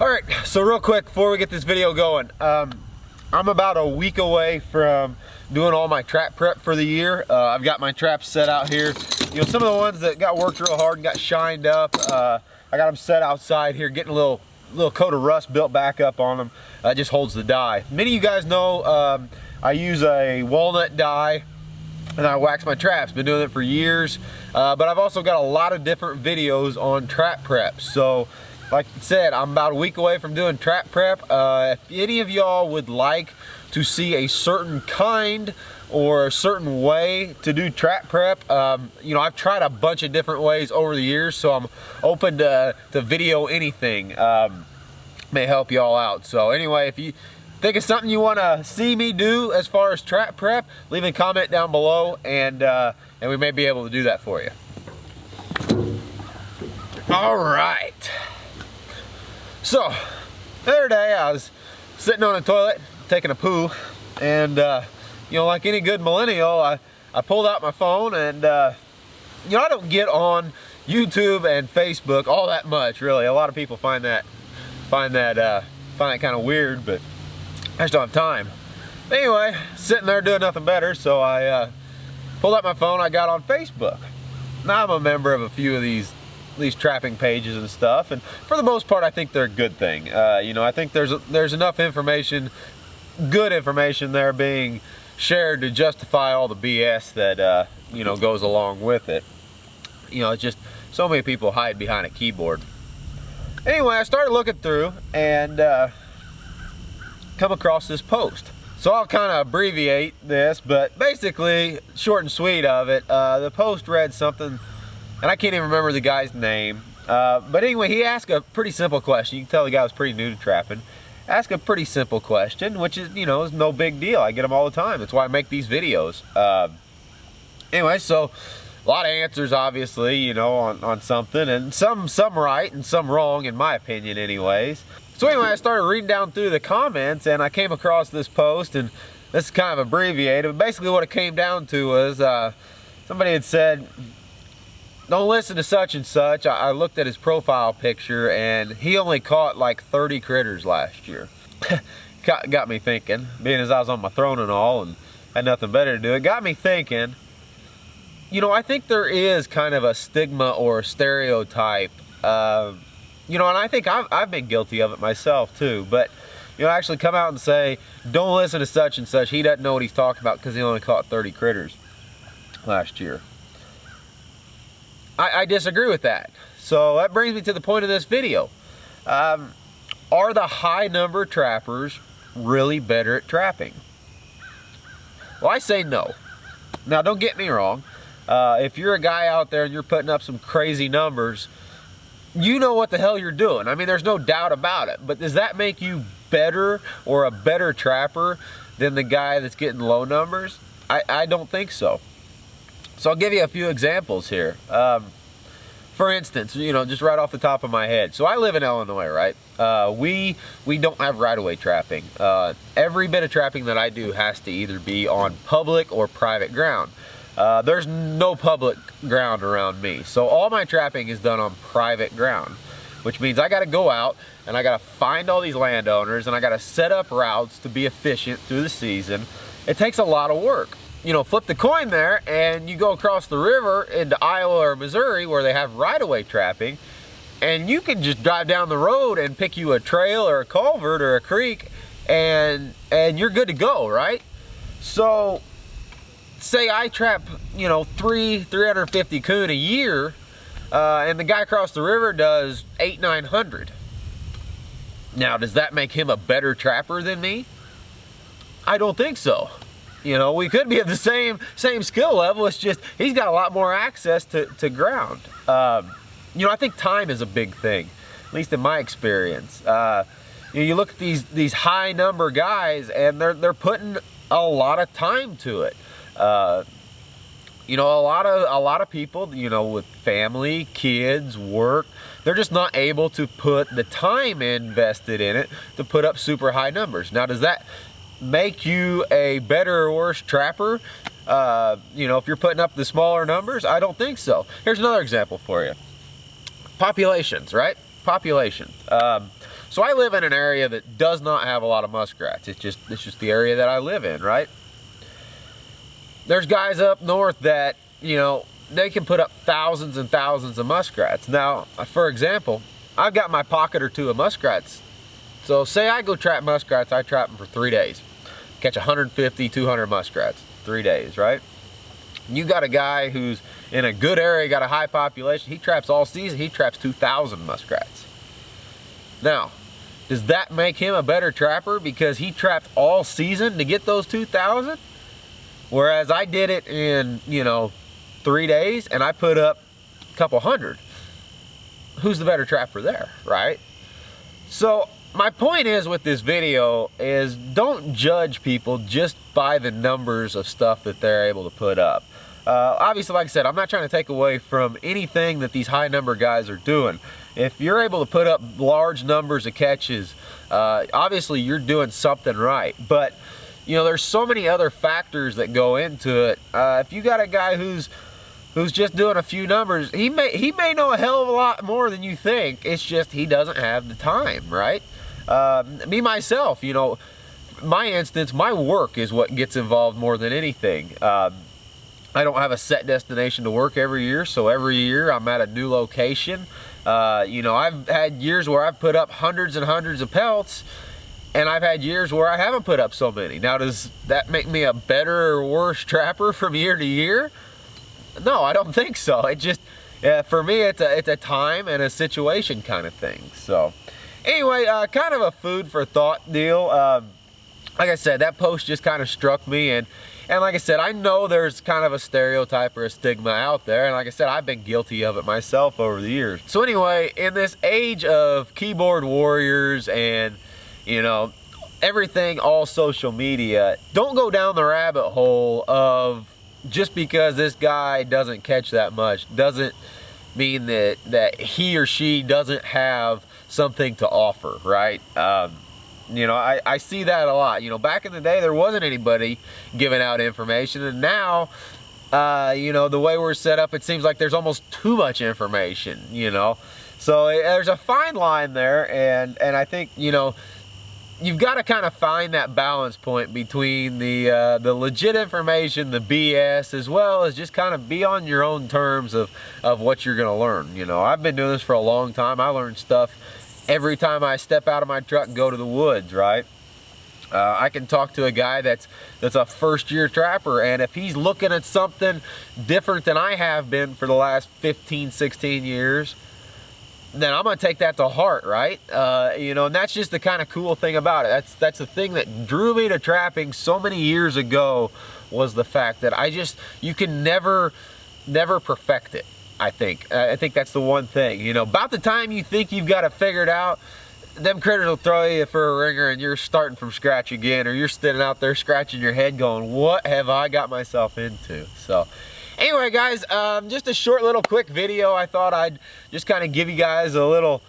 Alright, so real quick before we get this video going, I'm about a week away from doing all my trap prep for the year. I've got my traps set out here. You know, some of the ones that got worked real hard and got shined up, I got them set outside here, getting a little coat of rust built back up on them. Just holds the dye. Many of you guys know I use a walnut dye and I wax my traps. Been doing it for years, but I've also got a lot of different videos on trap prep. So like I said, I'm about a week away from doing trap prep. If any of y'all would like to see a certain kind or a certain way to do trap prep, you know, I've tried a bunch of different ways over the years, so I'm open to video anything. May help y'all out. So anyway, if you think of something you want to see me do as far as trap prep, leave a comment down below, and we may be able to do that for you. All right. So, the other day I was sitting on the toilet, taking a poo, and you know, like any good millennial, I pulled out my phone, and you know, I don't get on YouTube and Facebook all that much, really. A lot of people find that kind of weird, but I just don't have time. Anyway, sitting there doing nothing better, so I pulled out my phone. I got on Facebook. Now I'm a member of a few of these trapping pages and stuff, and for the most part I think they're a good thing. You know, I think there's enough information, good information there being shared to justify all the BS that you know, goes along with it. You know, it's just so many people hide behind a keyboard. Anyway, I started looking through and come across this post. So I'll kind of abbreviate this, but basically, short and sweet of it, the post read something, and I can't even remember the guy's name. But anyway, he asked a pretty simple question. You can tell the guy was pretty new to trapping. Ask a pretty simple question, which is, you know, is no big deal. I get them all the time. That's why I make these videos. Anyway, so a lot of answers, obviously, you know, on something, and some right and some wrong, in my opinion, anyways. So anyway, I started reading down through the comments, and I came across this post, and this is kind of abbreviated. But basically, what it came down to was somebody had said, "Don't listen to such and such." I looked at his profile picture, and he only caught like 30 critters last year. Got me thinking, being as I was on my throne and all, and had nothing better to do. It got me thinking, you know, I think there is kind of a stigma or a stereotype, you know, and I think I've been guilty of it myself too, but, you know, actually come out and say, "Don't listen to such and such, he doesn't know what he's talking about because he only caught 30 critters last year." I disagree with that. So that brings me to the point of this video. Are the high number trappers really better at trapping? Well, I say no. Now, don't get me wrong. If you're a guy out there and you're putting up some crazy numbers, you know what the hell you're doing. I mean, there's no doubt about it. But does that make you better or a better trapper than the guy that's getting low numbers? I don't think so. So I'll give you a few examples here. For instance, you know, just right off the top of my head. So I live in Illinois, right? We don't have right-of-way trapping. Every bit of trapping that I do has to either be on public or private ground. There's no public ground around me. So all my trapping is done on private ground, which means I got to go out and I got to find all these landowners and I got to set up routes to be efficient through the season. It takes a lot of work. You know, flip the coin there and you go across the river into Iowa or Missouri where they have right-of-way trapping, and you can just drive down the road and pick you a trail or a culvert or a creek, and you're good to go, right? So say I trap, you know, 350 coon a year, and the guy across the river does 800-900. Now, does that make him a better trapper than me? I don't think so. You know, we could be at the same skill level. It's just he's got a lot more access to ground. You know, I think time is a big thing, at least in my experience. You know, you look at these high number guys, and they're putting a lot of time to it. You know, a lot of people, you know, with family, kids, work, they're just not able to put the time invested in it to put up super high numbers. Now, does that make you a better or worse trapper? You know, if you're putting up the smaller numbers? I don't think so. Here's another example for you. Populations, right? population. So I live in an area that does not have a lot of muskrats. It's just the area that I live in, right? There's guys up north that, you know, they can put up thousands and thousands of muskrats. Now, for example, I've got my pocket or two of muskrats. So say I go trap muskrats, I trap them for 3 days. Catch 150, 200 muskrats, 3 days, right? You got a guy who's in a good area, got a high population, he traps all season, he traps 2,000 muskrats. Now, does that make him a better trapper because he trapped all season to get those 2,000? Whereas I did it in, you know, 3 days and I put up a couple hundred. Who's the better trapper there, right? So my point is with this video is don't judge people just by the numbers of stuff that they're able to put up. Obviously, like I said, I'm not trying to take away from anything that these high number guys are doing. If you're able to put up large numbers of catches, obviously you're doing something right. But, you know, there's so many other factors that go into it. If you got a guy who's just doing a few numbers, he may know a hell of a lot more than you think. It's just he doesn't have the time, right? Me, myself, you know, my instance, my work is what gets involved more than anything. I don't have a set destination to work every year, so every year I'm at a new location. You know, I've had years where I've put up hundreds and hundreds of pelts, and I've had years where I haven't put up so many. Now, does that make me a better or worse trapper from year to year? No, I don't think so. It just, for me, it's a time and a situation kind of thing. So, anyway, kind of a food for thought deal. Like I said, that post just kind of struck me, and like I said, I know there's kind of a stereotype or a stigma out there, and like I said, I've been guilty of it myself over the years. So anyway, in this age of keyboard warriors and, you know, everything all social media, don't go down the rabbit hole of just because this guy doesn't catch that much doesn't mean that he or she doesn't have something to offer, right? You know, I see that a lot. You know, back in the day, there wasn't anybody giving out information, and now, you know, the way we're set up, it seems like there's almost too much information, you know? So there's a fine line there, and I think, you know, you've got to kind of find that balance point between the legit information, the BS, as well as just kind of be on your own terms of what you're going to learn. You know, I've been doing this for a long time. I learn stuff every time I step out of my truck and go to the woods, right? I can talk to a guy that's a first-year trapper, and if he's looking at something different than I have been for the last 15, 16 years, then I'm gonna take that to heart, right? You know, and that's just the kind of cool thing about it. That's the thing that drew me to trapping so many years ago, was the fact that you can never perfect it. I think that's the one thing. You know, about the time you think you've got it figured out, them critters will throw you for a ringer and you're starting from scratch again, or you're standing out there scratching your head going, what have I got myself into? So anyway, guys, just a short little quick video. I thought I'd just kind of give you guys a little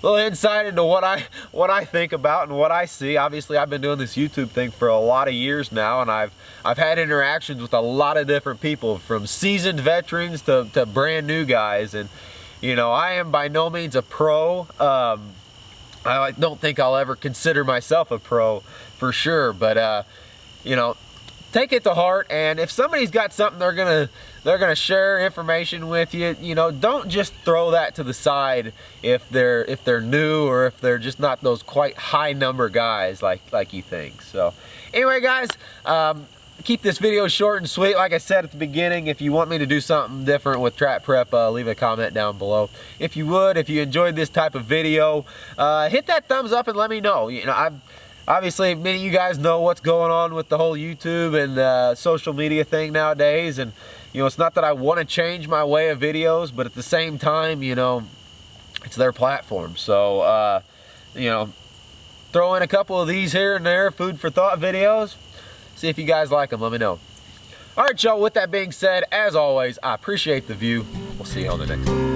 insight into what I think about and what I see. Obviously, I've been doing this YouTube thing for a lot of years now, and I've had interactions with a lot of different people, from seasoned veterans to brand new guys. And you know, I am by no means a pro. I don't think I'll ever consider myself a pro for sure, but you know, take it to heart, and if somebody's got something they're gonna share information with you, you know, don't just throw that to the side if they're new, or if they're just not those quite high number guys like you think. So anyway, guys, keep this video short and sweet. Like I said at the beginning, if you want me to do something different with trap prep, leave a comment down below. If you enjoyed this type of video, hit that thumbs up and let me know. You know, obviously, many of you guys know what's going on with the whole YouTube and social media thing nowadays, and you know, it's not that I want to change my way of videos, but at the same time, you know, it's their platform. So, you know, throw in a couple of these here and there, food for thought videos. See if you guys like them. Let me know. All right, y'all. With that being said, as always, I appreciate the view. We'll see you on the next one.